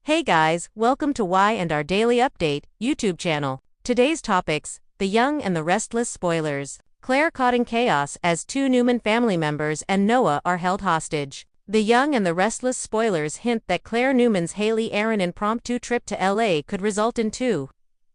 Hey guys, welcome to Y&R Daily Update YouTube channel. Today's topics: the young and the restless spoilers. Claire caught in chaos as two Newman family members and Noah are held hostage. The young and the restless spoilers hint that Claire Newman's Hayley Erin impromptu trip to LA could result in two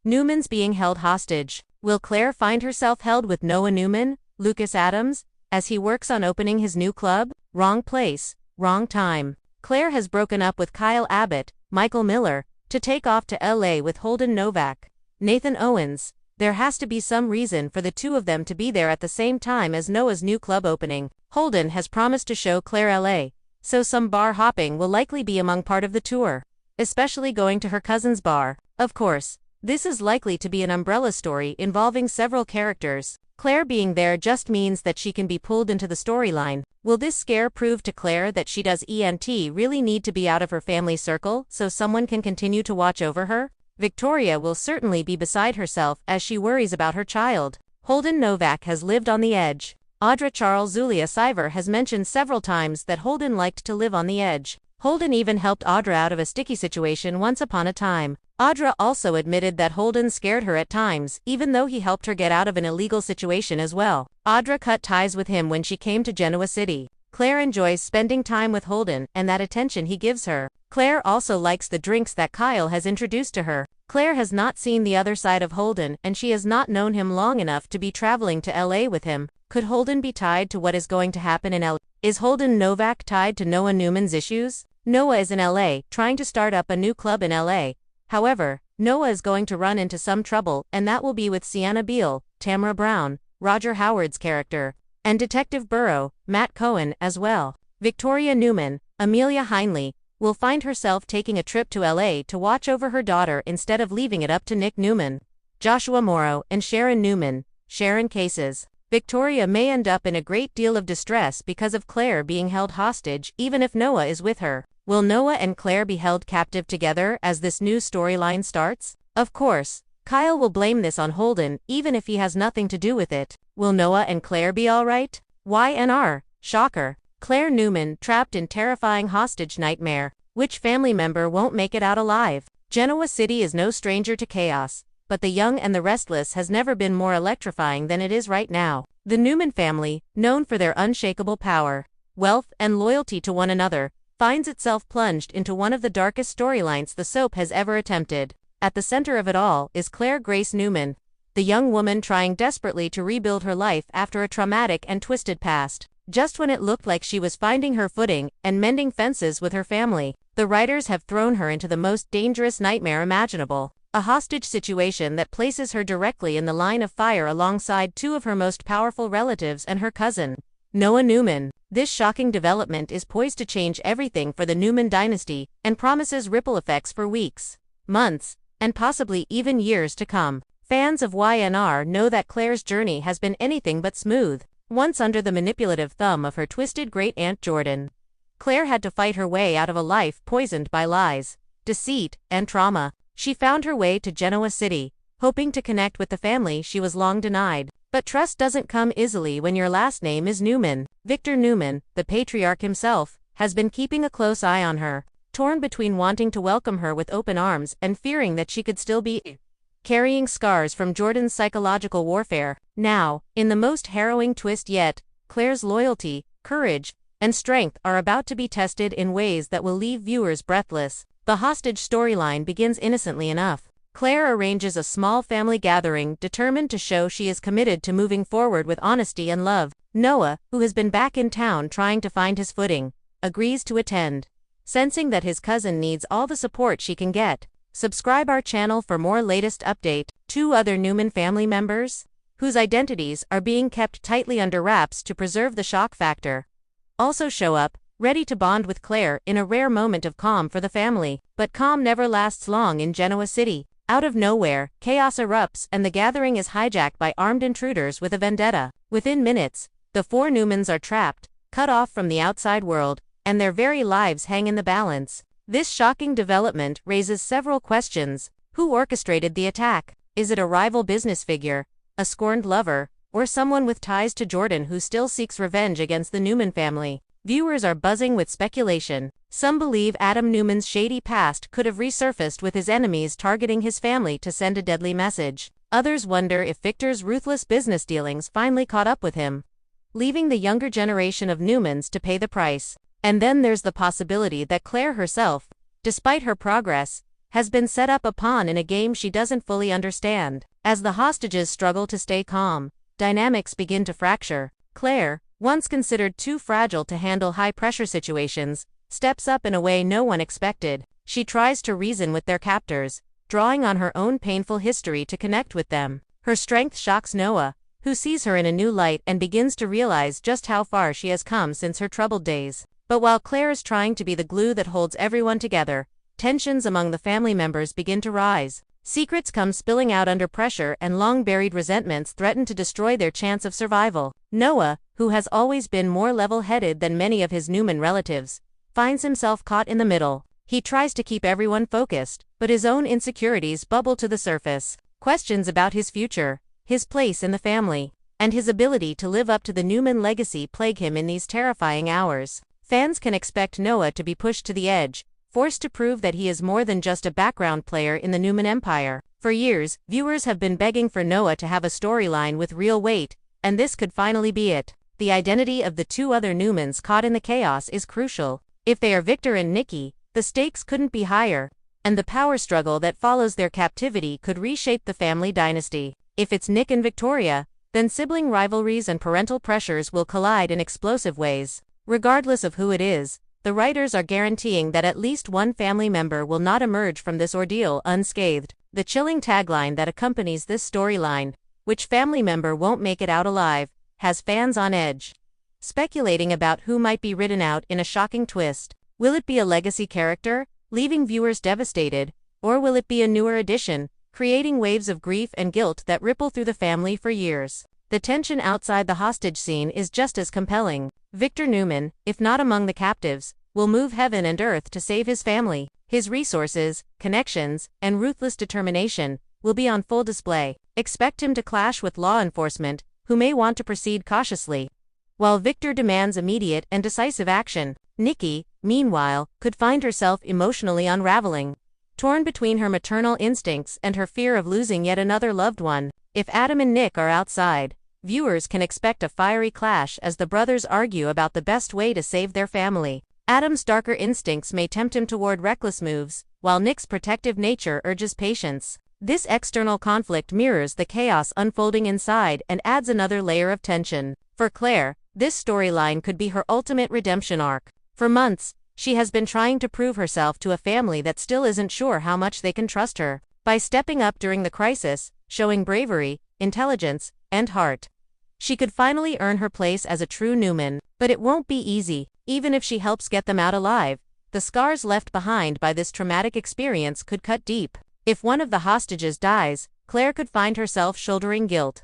Newmans being held hostage. Will Claire find herself held with Noah Newman, Lucas Adams, as he works on opening his new club? Wrong place, wrong time. Claire has broken up with Kyle Abbott, Michael Miller, to take off to LA with Holden Novak, Nathan Owens. There has to be some reason for the two of them to be there at the same time as Noah's new club opening. Holden has promised to show Claire LA, so some bar hopping will likely be among part of the tour, especially going to her cousin's bar. Of course, this is likely to be an umbrella story involving several characters. Claire being there just means that she can be pulled into the storyline. Will this scare prove to Claire that she does really need to be out of her family circle so someone can continue to watch over her? Victoria will certainly be beside herself as she worries about her child. Holden Novak has lived on the edge. Audra Charles Zulia Siver has mentioned several times that Holden liked to live on the edge. Holden even helped Audra out of a sticky situation once upon a time. Audra also admitted that Holden scared her at times, even though he helped her get out of an illegal situation as well. Audra cut ties with him when she came to Genoa City. Claire enjoys spending time with Holden and that attention he gives her. Claire also likes the drinks that Kyle has introduced to her. Claire has not seen the other side of Holden and she has not known him long enough to be traveling to LA with him. Could Holden be tied to what is going to happen in LA? Is Holden Novak tied to Noah Newman's issues? Noah is in LA, trying to start up a new club in LA. However, Noah is going to run into some trouble, and that will be with Sienna Beale, Tamara Brown, Roger Howard's character, and Detective Burrow, Matt Cohen, as well. Victoria Newman, Amelia Heinley, will find herself taking a trip to LA to watch over her daughter instead of leaving it up to Nick Newman. Joshua Morrow and Sharon Newman, Sharon Cases. Victoria may end up in a great deal of distress because of Claire being held hostage even if Noah is with her. Will Noah and Claire be held captive together as this new storyline starts? Of course, Kyle will blame this on Holden even if he has nothing to do with it. Will Noah and Claire be alright? Y&R, shocker. Claire Newman trapped in terrifying hostage nightmare. Which family member won't make it out alive? Genoa City is no stranger to chaos, but the young and the restless has never been more electrifying than it is right now. The Newman family, known for their unshakable power, wealth, and loyalty to one another, finds itself plunged into one of the darkest storylines the soap has ever attempted. At the center of it all is Claire Grace Newman, the young woman trying desperately to rebuild her life after a traumatic and twisted past. Just when it looked like she was finding her footing and mending fences with her family, the writers have thrown her into the most dangerous nightmare imaginable. A hostage situation that places her directly in the line of fire alongside two of her most powerful relatives and her cousin, Noah Newman. This shocking development is poised to change everything for the Newman dynasty and promises ripple effects for weeks, months, and possibly even years to come. Fans of Y&R know that Claire's journey has been anything but smooth. Once under the manipulative thumb of her twisted great-aunt Jordan, Claire had to fight her way out of a life poisoned by lies, deceit, and trauma. She found her way to Genoa City, hoping to connect with the family she was long denied. But trust doesn't come easily when your last name is Newman. Victor Newman, the patriarch himself, has been keeping a close eye on her, torn between wanting to welcome her with open arms and fearing that she could still be carrying scars from Jordan's psychological warfare. Now, in the most harrowing twist yet, Claire's loyalty, courage, and strength are about to be tested in ways that will leave viewers breathless. The hostage storyline begins innocently enough. Claire arranges a small family gathering determined to show she is committed to moving forward with honesty and love. Noah, who has been back in town trying to find his footing, agrees to attend, sensing that his cousin needs all the support she can get. Subscribe our channel for more latest update. Two other Newman family members, whose identities are being kept tightly under wraps to preserve the shock factor, also show up, ready to bond with Claire in a rare moment of calm for the family. But calm never lasts long in Genoa City. Out of nowhere, chaos erupts and the gathering is hijacked by armed intruders with a vendetta. Within minutes, the four Newmans are trapped, cut off from the outside world, and their very lives hang in the balance. This shocking development raises several questions. Who orchestrated the attack? Is it a rival business figure, a scorned lover, or someone with ties to Jordan who still seeks revenge against the Newman family? Viewers are buzzing with speculation. Some believe Adam Newman's shady past could have resurfaced with his enemies targeting his family to send a deadly message. Others wonder if Victor's ruthless business dealings finally caught up with him, leaving the younger generation of Newmans to pay the price. And then there's the possibility that Claire herself, despite her progress, has been set up a pawn in a game she doesn't fully understand. As the hostages struggle to stay calm, dynamics begin to fracture. Claire, once considered too fragile to handle high-pressure situations, steps up in a way no one expected. She tries to reason with their captors, drawing on her own painful history to connect with them. Her strength shocks Noah, who sees her in a new light and begins to realize just how far she has come since her troubled days. But while Claire is trying to be the glue that holds everyone together, tensions among the family members begin to rise. Secrets come spilling out under pressure, and long-buried resentments threaten to destroy their chance of survival. Noah, who has always been more level-headed than many of his Newman relatives, finds himself caught in the middle. He tries to keep everyone focused, but his own insecurities bubble to the surface. Questions about his future, his place in the family, and his ability to live up to the Newman legacy plague him in these terrifying hours. Fans can expect Noah to be pushed to the edge, forced to prove that he is more than just a background player in the Newman empire. For years, viewers have been begging for Noah to have a storyline with real weight, and this could finally be it. The identity of the two other Newmans caught in the chaos is crucial. If they are Victor and Nikki, the stakes couldn't be higher, and the power struggle that follows their captivity could reshape the family dynasty. If it's Nick and Victoria, then sibling rivalries and parental pressures will collide in explosive ways. Regardless of who it is, the writers are guaranteeing that at least one family member will not emerge from this ordeal unscathed. The chilling tagline that accompanies this storyline, "Which family member won't make it out alive?" has fans on edge, speculating about who might be written out in a shocking twist. Will it be a legacy character, leaving viewers devastated, or will it be a newer addition, creating waves of grief and guilt that ripple through the family for years? The tension outside the hostage scene is just as compelling. Victor Newman, if not among the captives, will move heaven and earth to save his family. His resources, connections, and ruthless determination will be on full display. Expect him to clash with law enforcement, who may want to proceed cautiously, while Victor demands immediate and decisive action. Nikki, meanwhile, could find herself emotionally unraveling, torn between her maternal instincts and her fear of losing yet another loved one. If Adam and Nick are outside, viewers can expect a fiery clash as the brothers argue about the best way to save their family. Adam's darker instincts may tempt him toward reckless moves, while Nick's protective nature urges patience. This external conflict mirrors the chaos unfolding inside and adds another layer of tension. For Claire, this storyline could be her ultimate redemption arc. For months, she has been trying to prove herself to a family that still isn't sure how much they can trust her. By stepping up during the crisis, showing bravery, intelligence, and heart, she could finally earn her place as a true Newman. But it won't be easy. Even if she helps get them out alive, the scars left behind by this traumatic experience could cut deep. If one of the hostages dies, Claire could find herself shouldering guilt,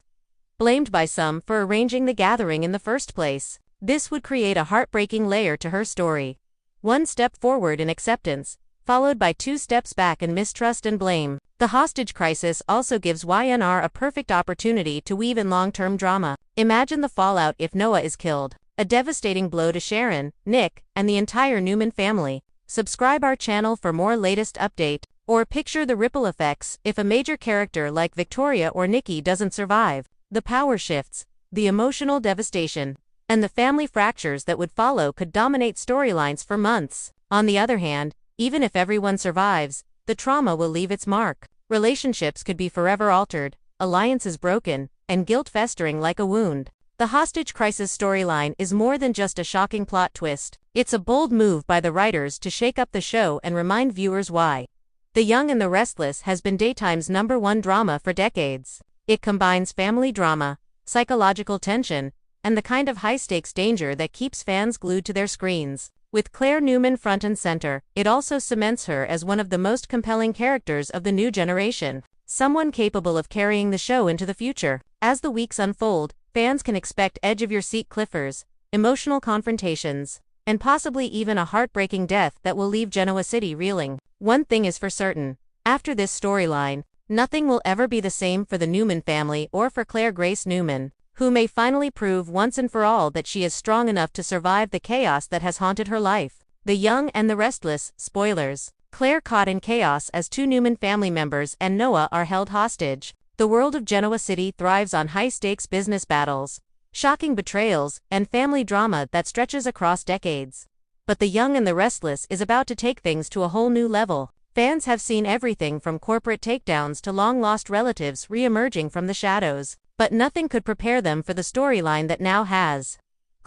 blamed by some for arranging the gathering in the first place. This would create a heartbreaking layer to her story. One step forward in acceptance, followed by 2 steps back in mistrust and blame. The hostage crisis also gives Y&R a perfect opportunity to weave in long-term drama. Imagine the fallout if Noah is killed. A devastating blow to Sharon, Nick, and the entire Newman family. Subscribe our channel for more latest update, or picture the ripple effects if a major character like Victoria or Nikki doesn't survive. The power shifts, the emotional devastation, and the family fractures that would follow could dominate storylines for months. On the other hand, even if everyone survives, the trauma will leave its mark. Relationships could be forever altered, alliances broken, and guilt festering like a wound. The hostage crisis storyline is more than just a shocking plot twist. It's a bold move by the writers to shake up the show and remind viewers why The Young and the Restless has been daytime's #1 drama for decades. It combines family drama, psychological tension, and the kind of high-stakes danger that keeps fans glued to their screens. With Claire Newman front and center, it also cements her as one of the most compelling characters of the new generation, someone capable of carrying the show into the future. As the weeks unfold, fans can expect edge-of-your-seat cliffhangers, emotional confrontations, and possibly even a heartbreaking death that will leave Genoa City reeling. One thing is for certain: after this storyline, nothing will ever be the same for the Newman family or for Claire Grace Newman, who may finally prove once and for all that she is strong enough to survive the chaos that has haunted her life. The Young and the Restless, spoilers. Claire caught in chaos as two Newman family members and Noah are held hostage. The world of Genoa City thrives on high-stakes business battles, shocking betrayals, and family drama that stretches across decades. But The Young and the Restless is about to take things to a whole new level. Fans have seen everything from corporate takedowns to long-lost relatives re-emerging from the shadows, but nothing could prepare them for the storyline that now has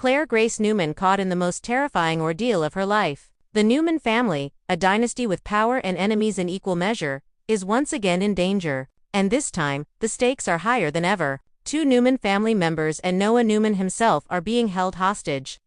Claire Grace Newman caught in the most terrifying ordeal of her life. The Newman family, a dynasty with power and enemies in equal measure, is once again in danger. And this time, the stakes are higher than ever. Two Newman family members and Noah Newman himself are being held hostage,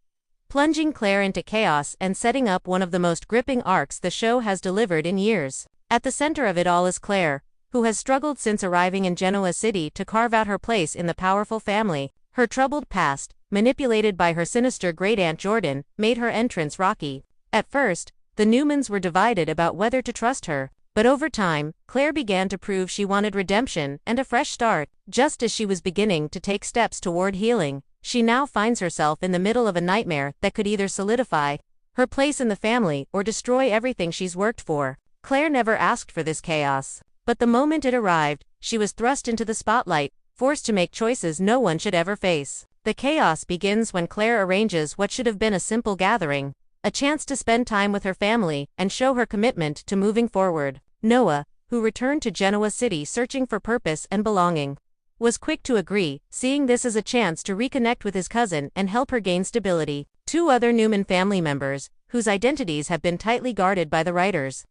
plunging Claire into chaos and setting up one of the most gripping arcs the show has delivered in years. At the center of it all is Claire, who has struggled since arriving in Genoa City to carve out her place in the powerful family. Her troubled past, manipulated by her sinister great-aunt Jordan, made her entrance rocky. At first, the Newmans were divided about whether to trust her, but over time, Claire began to prove she wanted redemption and a fresh start. Just as she was beginning to take steps toward healing, she now finds herself in the middle of a nightmare that could either solidify her place in the family or destroy everything she's worked for. Claire never asked for this chaos, but the moment it arrived, she was thrust into the spotlight, forced to make choices no one should ever face. The chaos begins when Claire arranges what should have been a simple gathering, a chance to spend time with her family and show her commitment to moving forward. Noah, who returned to Genoa City searching for purpose and belonging, was quick to agree, seeing this as a chance to reconnect with his cousin and help her gain stability. Two other Newman family members, whose identities have been tightly guarded by the writers,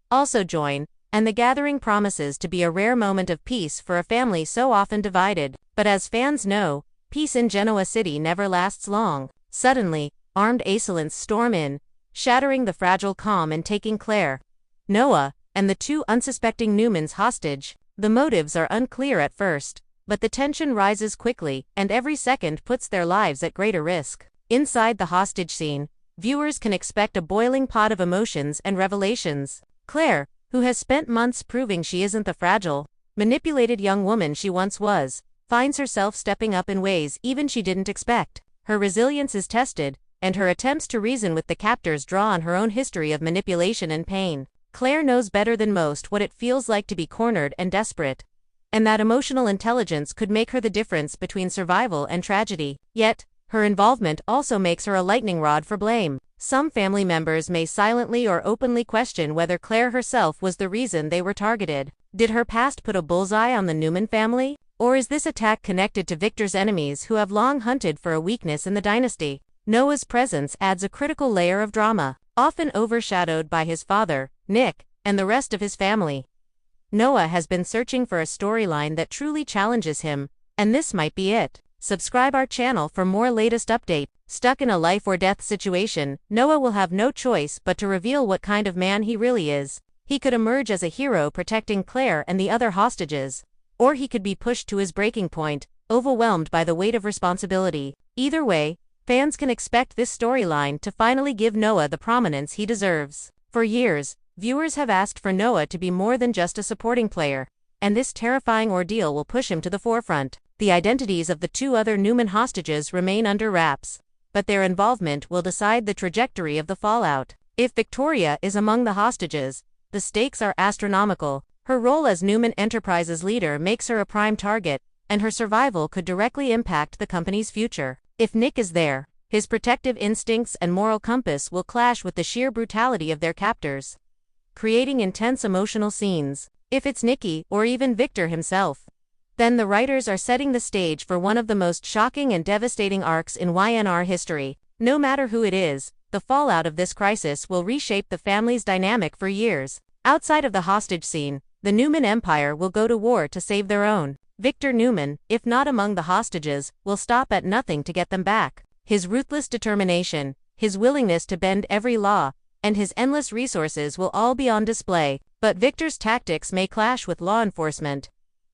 also join, and the gathering promises to be a rare moment of peace for a family so often divided. But as fans know, peace in Genoa City never lasts long. Suddenly, armed assailants storm in, shattering the fragile calm and taking Claire, Noah, and the two unsuspecting Newmans hostage. The motives are unclear at first, but the tension rises quickly, and every second puts their lives at greater risk. Inside the hostage scene, viewers can expect a boiling pot of emotions and revelations. Claire, who has spent months proving she isn't the fragile, manipulated young woman she once was, finds herself stepping up in ways even she didn't expect. Her resilience is tested, and her attempts to reason with the captors draw on her own history of manipulation and pain. Claire knows better than most what it feels like to be cornered and desperate, and that emotional intelligence could make her the difference between survival and tragedy. Yet, her involvement also makes her a lightning rod for blame. Some family members may silently or openly question whether Claire herself was the reason they were targeted. Did her past put a bullseye on the Newman family? Or is this attack connected to Victor's enemies who have long hunted for a weakness in the dynasty? Noah's presence adds a critical layer of drama, often overshadowed by his father, Nick, and the rest of his family. Noah has been searching for a storyline that truly challenges him, and this might be it. Subscribe our channel for more latest update. Stuck in a life or death situation, Noah will have no choice but to reveal what kind of man he really is. He could emerge as a hero protecting Claire and the other hostages, or he could be pushed to his breaking point, overwhelmed by the weight of responsibility. Either way, fans can expect this storyline to finally give Noah the prominence he deserves. For years, viewers have asked for Noah to be more than just a supporting player, and this terrifying ordeal will push him to the forefront. The identities of the two other Newman hostages remain under wraps, but their involvement will decide the trajectory of the fallout. If Victoria is among the hostages, the stakes are astronomical. Her role as Newman Enterprises leader makes her a prime target, and her survival could directly impact the company's future. If Nick is there, his protective instincts and moral compass will clash with the sheer brutality of their captors, creating intense emotional scenes. If it's Nikki, or even Victor himself, then the writers are setting the stage for one of the most shocking and devastating arcs in Y&R history. No matter who it is, the fallout of this crisis will reshape the family's dynamic for years. Outside of the hostage scene, the Newman Empire will go to war to save their own. Victor Newman, if not among the hostages, will stop at nothing to get them back. His ruthless determination, his willingness to bend every law, and his endless resources will all be on display. But Victor's tactics may clash with law enforcement,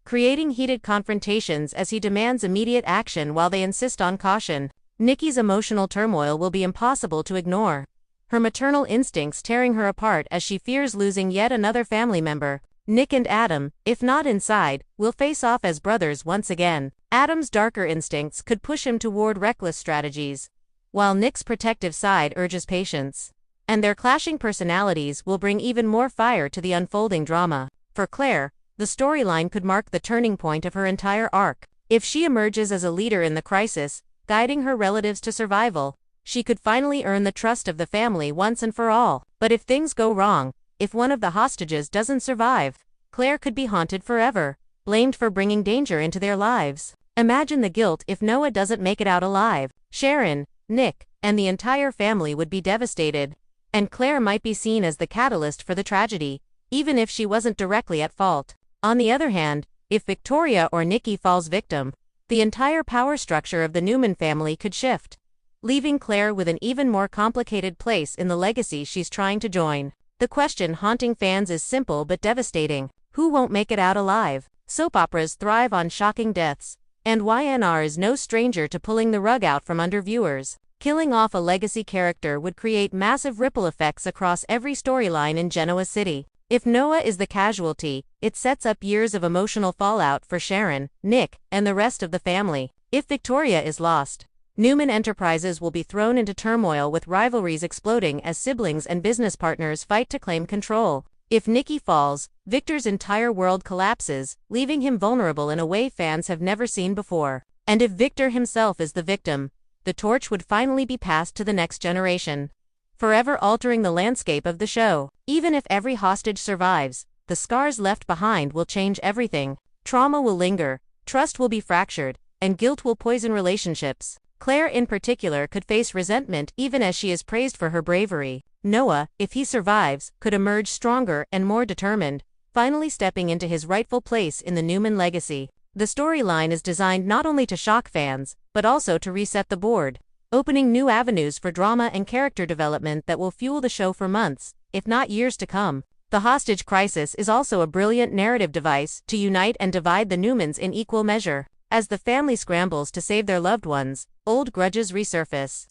creating heated confrontations as he demands immediate action while they insist on caution. Nikki's emotional turmoil will be impossible to ignore, her maternal instincts tearing her apart as she fears losing yet another family member. Nick and Adam, if not inside, will face off as brothers once again. Adam's darker instincts could push him toward reckless strategies, while Nick's protective side urges patience. and their clashing personalities will bring even more fire to the unfolding drama. For Claire, the storyline could mark the turning point of her entire arc. If she emerges as a leader in the crisis, guiding her relatives to survival, she could finally earn the trust of the family once and for all. But if things go wrong, if one of the hostages doesn't survive, Claire could be haunted forever, blamed for bringing danger into their lives. Imagine the guilt if Noah doesn't make it out alive. Sharon, Nick, and the entire family would be devastated, and Claire might be seen as the catalyst for the tragedy, even if she wasn't directly at fault. On the other hand, if Victoria or Nikki falls victim, the entire power structure of the Newman family could shift, leaving Claire with an even more complicated place in the legacy she's trying to join. The question haunting fans is simple but devastating: who won't make it out alive? Soap operas thrive on shocking deaths, and Y&R is no stranger to pulling the rug out from under viewers. Killing off a legacy character would create massive ripple effects across every storyline in Genoa City. If Noah is the casualty, it sets up years of emotional fallout for Sharon, Nick, and the rest of the family. If Victoria is lost, Newman Enterprises will be thrown into turmoil, with rivalries exploding as siblings and business partners fight to claim control. If Nikki falls, Victor's entire world collapses, leaving him vulnerable in a way fans have never seen before. And if Victor himself is the victim, the torch would finally be passed to the next generation, forever altering the landscape of the show. Even if every hostage survives, the scars left behind will change everything. Trauma will linger, trust will be fractured, and guilt will poison relationships. Claire in particular could face resentment even as she is praised for her bravery. Noah, if he survives, could emerge stronger and more determined, finally stepping into his rightful place in the Newman legacy. The storyline is designed not only to shock fans, but also to reset the board, opening new avenues for drama and character development that will fuel the show for months, if not years to come. The hostage crisis is also a brilliant narrative device to unite and divide the Newmans in equal measure. As the family scrambles to save their loved ones, old grudges resurface,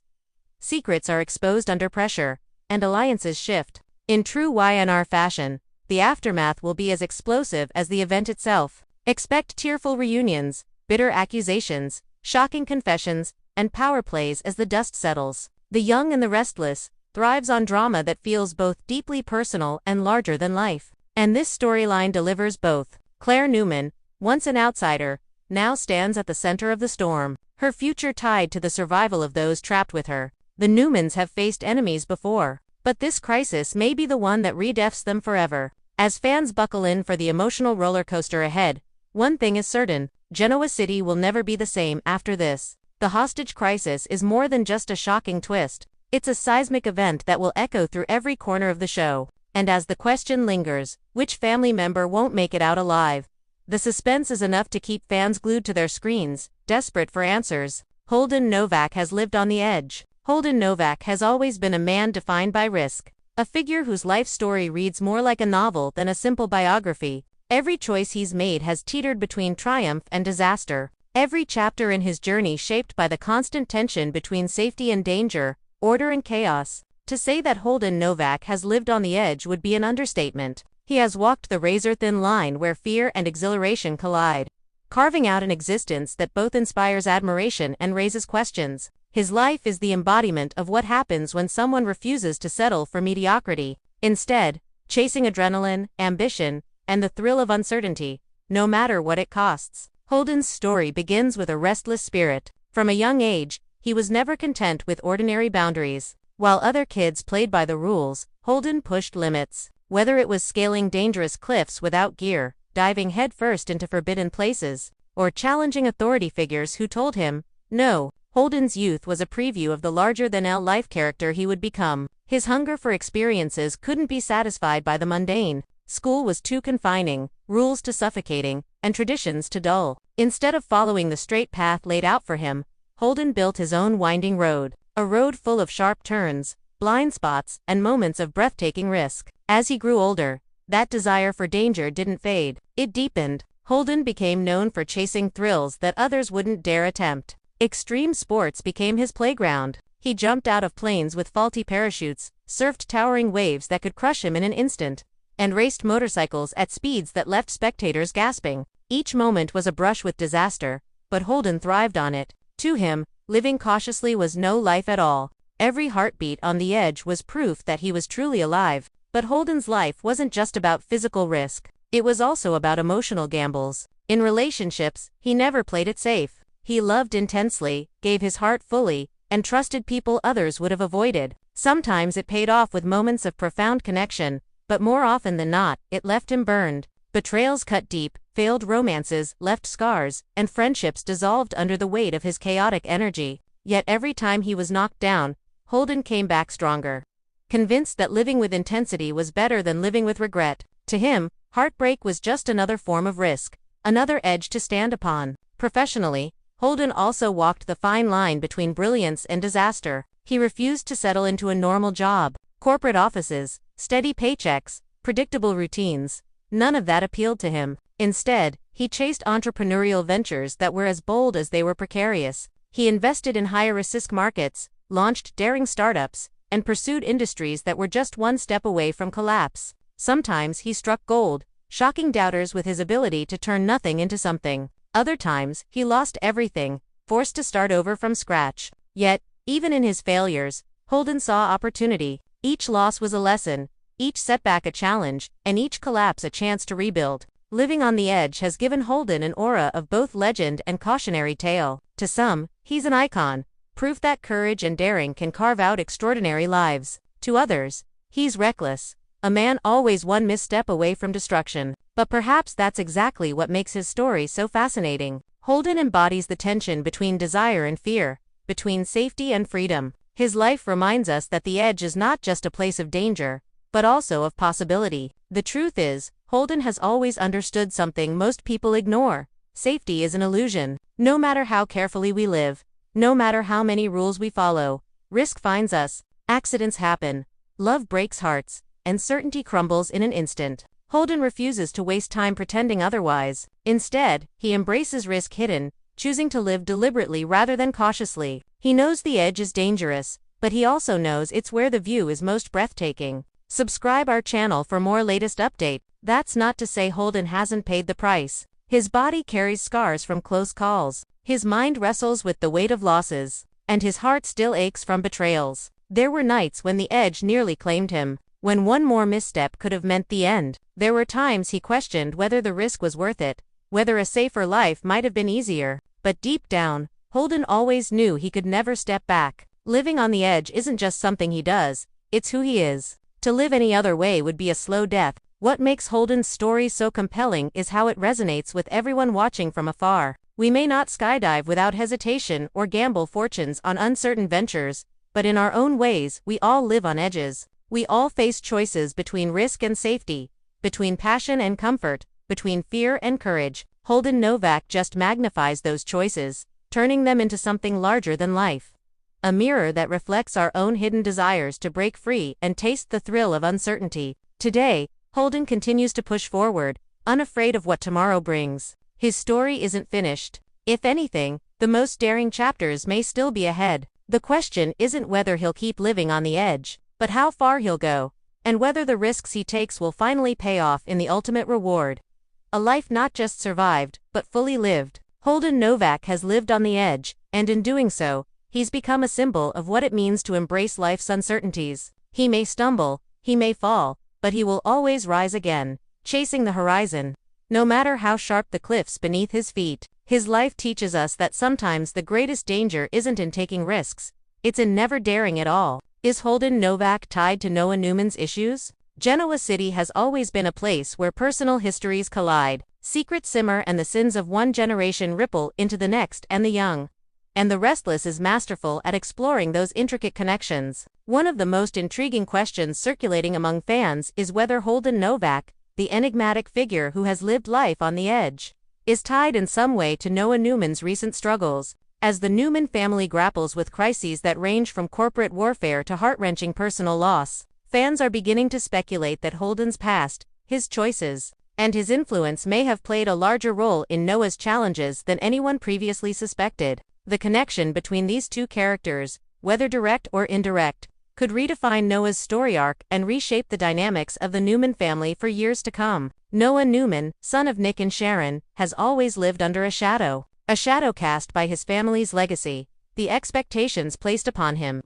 secrets are exposed under pressure, and alliances shift. In true Y&R fashion, the aftermath will be as explosive as the event itself. Expect tearful reunions, bitter accusations, shocking confessions, and power plays as the dust settles. The Young and the Restless thrives on drama that feels both deeply personal and larger than life. And this storyline delivers both. Claire Newman, once an outsider, now stands at the center of the storm, her future tied to the survival of those trapped with her. The Newmans have faced enemies before, but this crisis may be the one that redefs them forever. As fans buckle in for the emotional roller coaster ahead, one thing is certain: Genoa City will never be the same after this. The hostage crisis is more than just a shocking twist. It's a seismic event that will echo through every corner of the show. And as the question lingers, which family member won't make it out alive? The suspense is enough to keep fans glued to their screens, desperate for answers. Holden Novak has lived on the edge. Holden Novak has always been a man defined by risk, a figure whose life story reads more like a novel than a simple biography. Every choice he's made has teetered between triumph and disaster. Every chapter in his journey shaped by the constant tension between safety and danger, order and chaos. To say that Holden Novak has lived on the edge would be an understatement. He has walked the razor-thin line where fear and exhilaration collide, carving out an existence that both inspires admiration and raises questions. His life is the embodiment of what happens when someone refuses to settle for mediocrity, instead chasing adrenaline, ambition, and the thrill of uncertainty, no matter what it costs. Holden's story begins with a restless spirit. From a young age, he was never content with ordinary boundaries. While other kids played by the rules, Holden pushed limits. Whether it was scaling dangerous cliffs without gear, diving headfirst into forbidden places, or challenging authority figures who told him no, Holden's youth was a preview of the larger-than-life character he would become. His hunger for experiences couldn't be satisfied by the mundane. School was too confining, rules too suffocating, and traditions too dull. Instead of following the straight path laid out for him, Holden built his own winding road, a road full of sharp turns, blind spots, and moments of breathtaking risk. As he grew older, that desire for danger didn't fade. It deepened. Holden became known for chasing thrills that others wouldn't dare attempt. Extreme sports became his playground. He jumped out of planes with faulty parachutes, surfed towering waves that could crush him in an instant, and raced motorcycles at speeds that left spectators gasping. Each moment was a brush with disaster, but Holden thrived on it. To him, living cautiously was no life at all. Every heartbeat on the edge was proof that he was truly alive. But Holden's life wasn't just about physical risk. It was also about emotional gambles. In relationships, he never played it safe. He loved intensely, gave his heart fully, and trusted people others would have avoided. Sometimes it paid off with moments of profound connection, but more often than not, it left him burned. Betrayals cut deep, failed romances left scars, and friendships dissolved under the weight of his chaotic energy. Yet every time he was knocked down, Holden came back stronger. Convinced that living with intensity was better than living with regret. To him, heartbreak was just another form of risk, another edge to stand upon. Professionally, Holden also walked the fine line between brilliance and disaster. He refused to settle into a normal job. Corporate offices, steady paychecks, predictable routines. None of that appealed to him. Instead, he chased entrepreneurial ventures that were as bold as they were precarious. He invested in higher-risk markets, launched daring startups, and pursued industries that were just one step away from collapse. Sometimes he struck gold, shocking doubters with his ability to turn nothing into something. Other times, he lost everything, forced to start over from scratch. Yet, even in his failures, Holden saw opportunity. Each loss was a lesson, each setback a challenge, and each collapse a chance to rebuild. Living on the edge has given Holden an aura of both legend and cautionary tale. To some, he's an icon, proof that courage and daring can carve out extraordinary lives. To others, he's reckless, a man always one misstep away from destruction. But perhaps that's exactly what makes his story so fascinating. Holden embodies the tension between desire and fear, between safety and freedom. His life reminds us that the edge is not just a place of danger, but also of possibility. The truth is, Holden has always understood something most people ignore. Safety is an illusion. No matter how carefully we live, no matter how many rules we follow, risk finds us, accidents happen, love breaks hearts, and certainty crumbles in an instant. Holden refuses to waste time pretending otherwise. Instead, he embraces risk hidden, choosing to live deliberately rather than cautiously. He knows the edge is dangerous, but he also knows it's where the view is most breathtaking. Subscribe our channel for more latest update. That's not to say Holden hasn't paid the price. His body carries scars from close calls. His mind wrestles with the weight of losses, and his heart still aches from betrayals. There were nights when the edge nearly claimed him, when one more misstep could have meant the end. There were times he questioned whether the risk was worth it, whether a safer life might have been easier. But deep down, Holden always knew he could never step back. Living on the edge isn't just something he does, it's who he is. To live any other way would be a slow death. What makes Holden's story so compelling is how it resonates with everyone watching from afar. We may not skydive without hesitation or gamble fortunes on uncertain ventures, but in our own ways, we all live on edges. We all face choices between risk and safety, between passion and comfort, between fear and courage. Holden Novak just magnifies those choices, turning them into something larger than life. A mirror that reflects our own hidden desires to break free and taste the thrill of uncertainty. Today, Holden continues to push forward, unafraid of what tomorrow brings. His story isn't finished. If anything, the most daring chapters may still be ahead. The question isn't whether he'll keep living on the edge, but how far he'll go, and whether the risks he takes will finally pay off in the ultimate reward. A life not just survived, but fully lived. Holden Novak has lived on the edge, and in doing so, he's become a symbol of what it means to embrace life's uncertainties. He may stumble, he may fall, but he will always rise again, chasing the horizon. No matter how sharp the cliffs beneath his feet, his life teaches us that sometimes the greatest danger isn't in taking risks, it's in never daring at all. Is Holden Novak tied to Noah Newman's issues? Genoa City has always been a place where personal histories collide, secrets simmer and the sins of one generation ripple into the next and the young. And the Restless is masterful at exploring those intricate connections. One of the most intriguing questions circulating among fans is whether Holden Novak, the enigmatic figure who has lived life on the edge, is tied in some way to Noah Newman's recent struggles. As the Newman family grapples with crises that range from corporate warfare to heart-wrenching personal loss, fans are beginning to speculate that Holden's past, his choices, and his influence may have played a larger role in Noah's challenges than anyone previously suspected. The connection between these two characters, whether direct or indirect, could redefine Noah's story arc and reshape the dynamics of the Newman family for years to come. Noah Newman, son of Nick and Sharon, has always lived under a shadow cast by his family's legacy, the expectations placed upon him,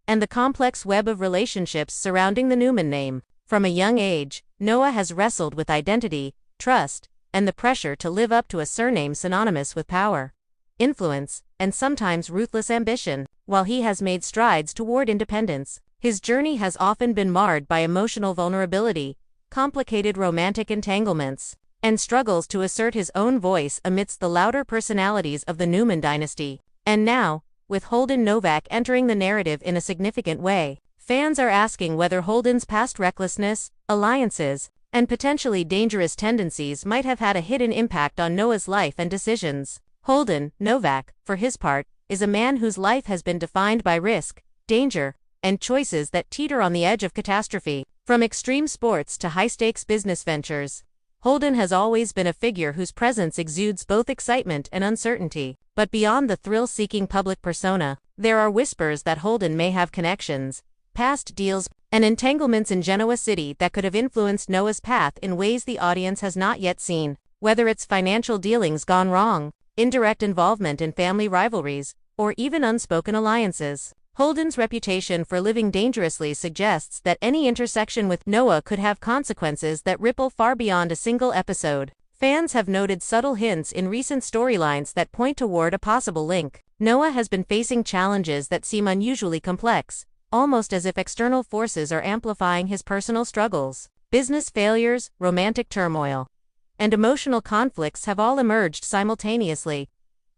and the complex web of relationships surrounding the Newman name. From a young age, Noah has wrestled with identity, trust, and the pressure to live up to a surname synonymous with power, influence, and sometimes ruthless ambition. While he has made strides toward independence, his journey has often been marred by emotional vulnerability, complicated romantic entanglements, and struggles to assert his own voice amidst the louder personalities of the Newman dynasty. And now, with Holden Novak entering the narrative in a significant way, fans are asking whether Holden's past recklessness, alliances, and potentially dangerous tendencies might have had a hidden impact on Noah's life and decisions. Holden Novak, for his part, is a man whose life has been defined by risk, danger, and choices that teeter on the edge of catastrophe. From extreme sports to high-stakes business ventures, Holden has always been a figure whose presence exudes both excitement and uncertainty. But beyond the thrill-seeking public persona, there are whispers that Holden may have connections, past deals, and entanglements in Genoa City that could have influenced Noah's path in ways the audience has not yet seen. Whether it's financial dealings gone wrong, indirect involvement in family rivalries, or even unspoken alliances, Holden's reputation for living dangerously suggests that any intersection with Noah could have consequences that ripple far beyond a single episode. Fans have noted subtle hints in recent storylines that point toward a possible link. Noah has been facing challenges that seem unusually complex, almost as if external forces are amplifying his personal struggles. Business failures, romantic turmoil, and emotional conflicts have all emerged simultaneously,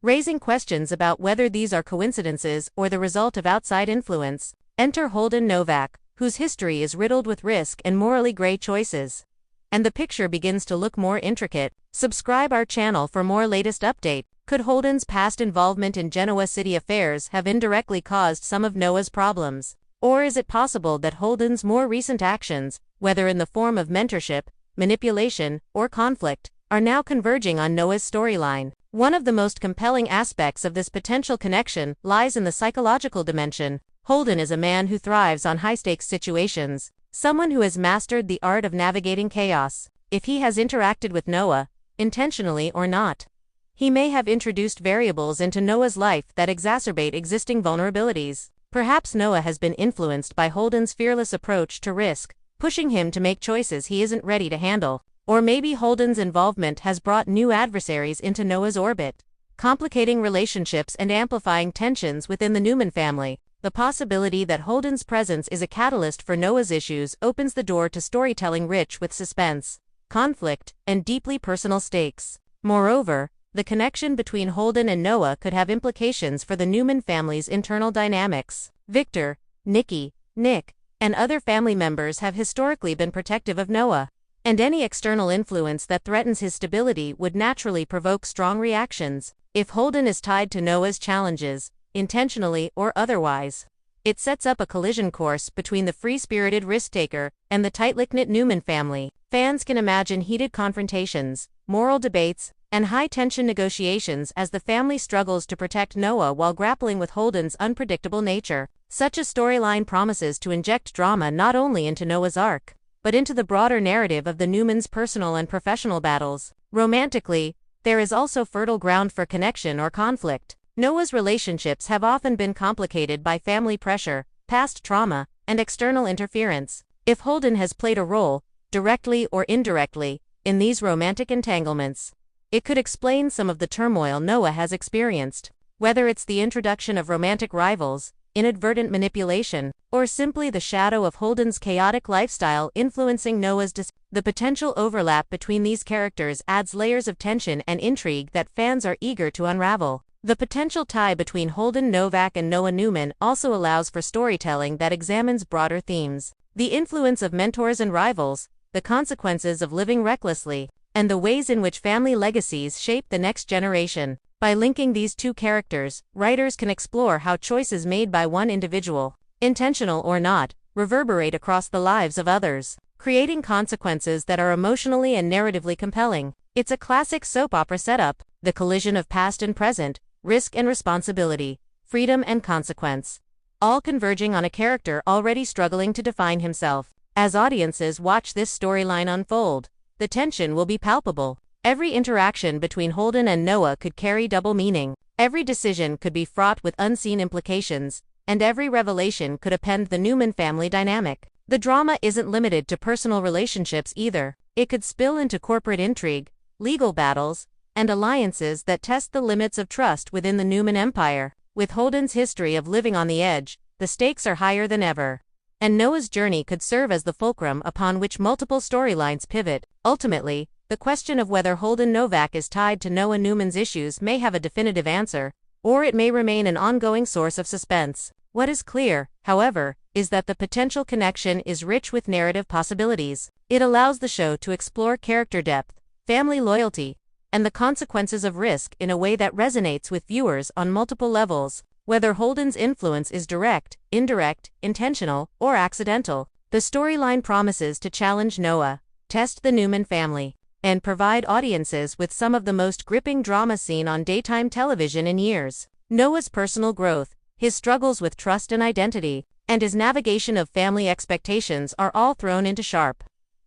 raising questions about whether these are coincidences or the result of outside influence. Enter Holden Novak, whose history is riddled with risk and morally gray choices. And the picture begins to look more intricate. Subscribe our channel for more latest update. Could Holden's past involvement in Genoa City affairs have indirectly caused some of Noah's problems? Or is it possible that Holden's more recent actions, whether in the form of mentorship, manipulation, or conflict, are now converging on Noah's storyline? One of the most compelling aspects of this potential connection lies in the psychological dimension. Holden is a man who thrives on high-stakes situations, someone who has mastered the art of navigating chaos. If he has interacted with Noah, intentionally or not, he may have introduced variables into Noah's life that exacerbate existing vulnerabilities. Perhaps Noah has been influenced by Holden's fearless approach to risk, pushing him to make choices he isn't ready to handle. Or maybe Holden's involvement has brought new adversaries into Noah's orbit, complicating relationships and amplifying tensions within the Newman family. The possibility that Holden's presence is a catalyst for Noah's issues opens the door to storytelling rich with suspense, conflict, and deeply personal stakes. Moreover, the connection between Holden and Noah could have implications for the Newman family's internal dynamics. Victor, Nikki, Nick, and other family members have historically been protective of Noah, and any external influence that threatens his stability would naturally provoke strong reactions. If Holden is tied to Noah's challenges, intentionally or otherwise, it sets up a collision course between the free-spirited risk-taker and the tight-knit Newman family. Fans can imagine heated confrontations, moral debates, and high-tension negotiations as the family struggles to protect Noah while grappling with Holden's unpredictable nature. Such a storyline promises to inject drama not only into Noah's arc, but into the broader narrative of the Newmans' personal and professional battles. Romantically, there is also fertile ground for connection or conflict. Noah's relationships have often been complicated by family pressure, past trauma, and external interference. If Holden has played a role, directly or indirectly, in these romantic entanglements, it could explain some of the turmoil Noah has experienced. Whether it's the introduction of romantic rivals, inadvertent manipulation, or simply the shadow of Holden's chaotic lifestyle influencing Noah's the potential overlap between these characters adds layers of tension and intrigue that fans are eager to unravel. The potential tie between Holden Novak and Noah Newman also allows for storytelling that examines broader themes: the influence of mentors and rivals, the consequences of living recklessly, and the ways in which family legacies shape the next generation. By linking these two characters, writers can explore how choices made by one individual, intentional or not, reverberate across the lives of others, creating consequences that are emotionally and narratively compelling. It's a classic soap opera setup: the collision of past and present, risk and responsibility, freedom and consequence, all converging on a character already struggling to define himself. As audiences watch this storyline unfold, the tension will be palpable. Every interaction between Holden and Noah could carry double meaning. Every decision could be fraught with unseen implications, and every revelation could upend the Newman family dynamic. The drama isn't limited to personal relationships either. It could spill into corporate intrigue, legal battles, and alliances that test the limits of trust within the Newman empire. With Holden's history of living on the edge, the stakes are higher than ever. And Noah's journey could serve as the fulcrum upon which multiple storylines pivot. Ultimately, the question of whether Holden Novak is tied to Noah Newman's issues may have a definitive answer, or it may remain an ongoing source of suspense. What is clear, however, is that the potential connection is rich with narrative possibilities. It allows the show to explore character depth, family loyalty, and the consequences of risk in a way that resonates with viewers on multiple levels. Whether Holden's influence is direct, indirect, intentional, or accidental, the storyline promises to challenge Noah, test the Newman family, and provide audiences with some of the most gripping drama seen on daytime television in years. Noah's personal growth, his struggles with trust and identity, and his navigation of family expectations are all thrown into sharp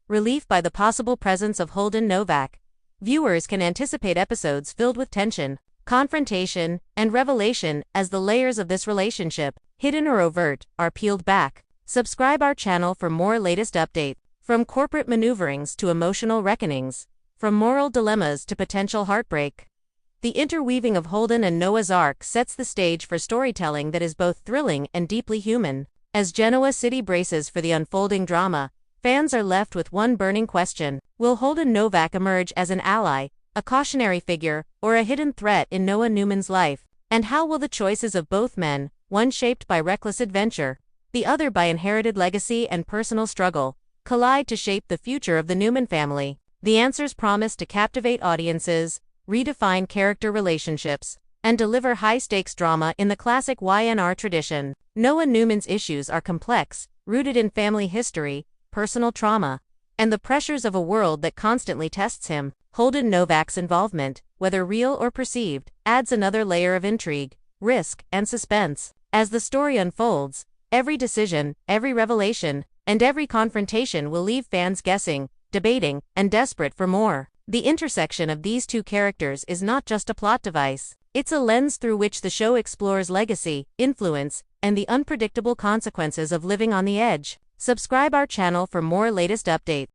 relief by the possible presence of Holden Novak. Viewers can anticipate episodes filled with tension, confrontation, and revelation as the layers of this relationship, hidden or overt, are peeled back. Subscribe our channel for more latest updates. From corporate maneuverings to emotional reckonings, from moral dilemmas to potential heartbreak, the interweaving of Holden and Noah's arc sets the stage for storytelling that is both thrilling and deeply human. As Genoa City braces for the unfolding drama, fans are left with one burning question: will Holden Novak emerge as an ally, a cautionary figure, or a hidden threat in Noah Newman's life? And how will the choices of both men, one shaped by reckless adventure, the other by inherited legacy and personal struggle, collide to shape the future of the Newman family? The answers promise to captivate audiences, redefine character relationships, and deliver high-stakes drama in the classic Y&R tradition. Noah Newman's issues are complex, rooted in family history, personal trauma, and the pressures of a world that constantly tests him. Holden Novak's involvement, whether real or perceived, adds another layer of intrigue, risk, and suspense. As the story unfolds, every decision, every revelation, and every confrontation will leave fans guessing, debating, and desperate for more. The intersection of these two characters is not just a plot device. It's a lens through which the show explores legacy, influence, and the unpredictable consequences of living on the edge. Subscribe our channel for more latest updates.